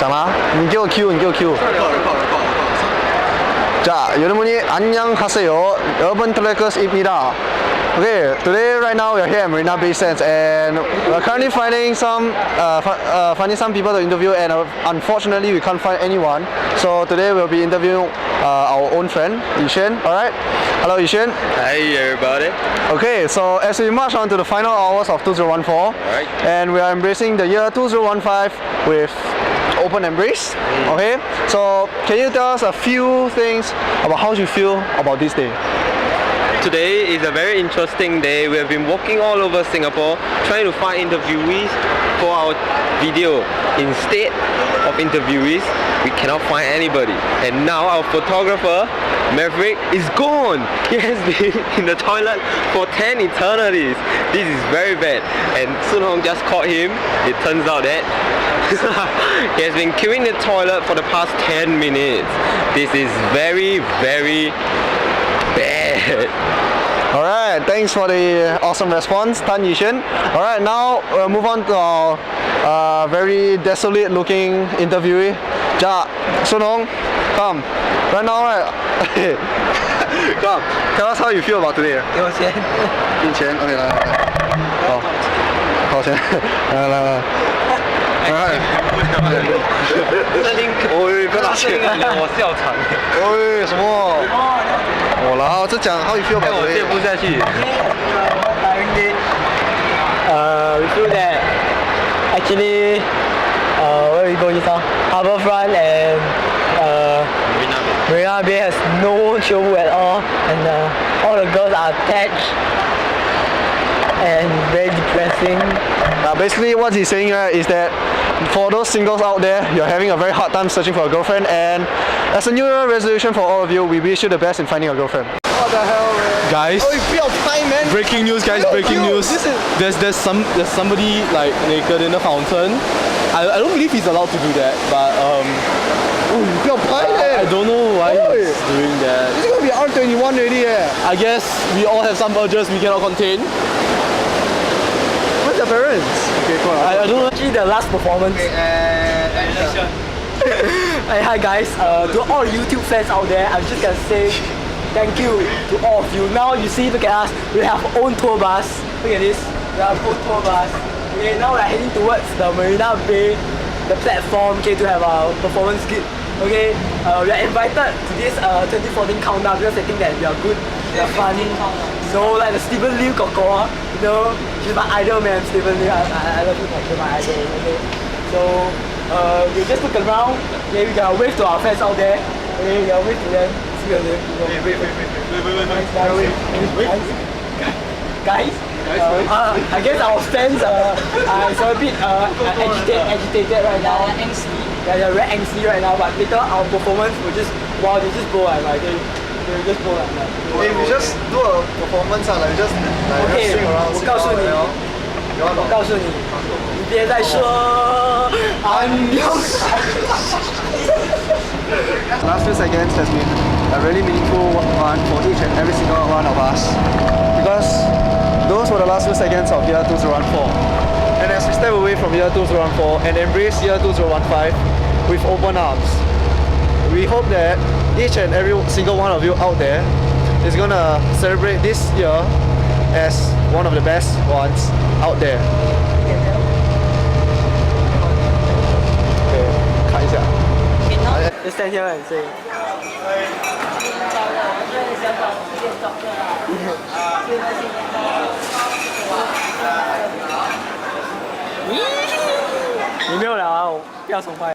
讲啦，你给我 Q， 你给我 Q。 자, 여러분이 안녕하세요. Urban Trackers 입니다. Okay, today right now we are here at Marina Bay Sands and we are currently finding some people to interview, and unfortunately we can't find anyone. So today we'll be interviewing our own friend Yishen. Alright, hello Yishen. Hi everybody. Okay, so as we march on to the final hours of 2014, Alright. and we are embracing the year 2015 with open embrace. Okay, so can you tell us a few things about how you feel about this day? Today is a very interesting day. We have been walking all over Singapore trying to find interviewees for our video. Instead of interviewees, we cannot find anybody. And now our photographer, Maverick, is gone. He has been in the toilet for 10 eternities. This is very bad. And Sun Hong just caught him. It turns out that he has been queuing the toilet for the past 10 minutes. This is very, very bad. Alright, thanks for the awesome response, Tan Yishen. Alright, now we'll move on to our very desolate looking interviewee. Ja, Sun Hong, come. Right now, right? Come, tell us how you feel about today. 给我钱。给钱 ，OK， 来，好，掏钱，来。喂，不要打钱！我笑场。喂，什么？我啦，这讲 how you feel about today？ 接不下去。We feel that actually, where we go just now? Harbourfront and Marina Bay has no chill mood at all, and all the girls are attached and very depressing. Basically, what he's saying is that for those singles out there, you're having a very hard time searching for a girlfriend, and as a New Year resolution for all of you, we wish you the best in finding a girlfriend. What the hell, man? Guys, man. breaking news, guys! Breaking news. There's somebody like naked in the fountain. I don't believe he's allowed to do that, but I don't know why he's doing that. This is gonna be R21 already, I guess we all have some urges we cannot contain. Where's the parents? Okay, cool. I don't know. Actually, the last performance. Hey, hi guys, to all YouTube fans out there, I'm just gonna say thank you to all of you. Now you see, look at us, we have our own tour bus. Look at this, we have our own tour bus. Okay, now we're heading towards the Marina Bay, the platform, okay, to have our performance gig. Okay, we are invited to this 2014 countdown because I think that we are good, we are funny. So like the Stephen Liu Koko, you know, she's my idol, man. Stephen Liu, I love you, like, you're my idol. Okay, so we just look around. Okay, we gotta wave to our fans out there. Okay, we gotta wave to them. See you there. Wait. Guys, I guess our fans are a bit agitated right now. They're very angsty right now. But later our performance will just they just go like they will just go like that. Hey, we just do a performance, like just Okay, swing around. 我告诉你，我告诉你，你别再说安妞。Last few seconds has been a really meaningful one for each and every single one of us, because those were the last few seconds of year 2014. And as we step away from year 2014 and embrace year 2015 with open arms, we hope that each and every single one of you out there is gonna celebrate this year as one of the best ones out there. Okay, 看一下。 Just stand here and say. 你没有了啊，我不要崇拜。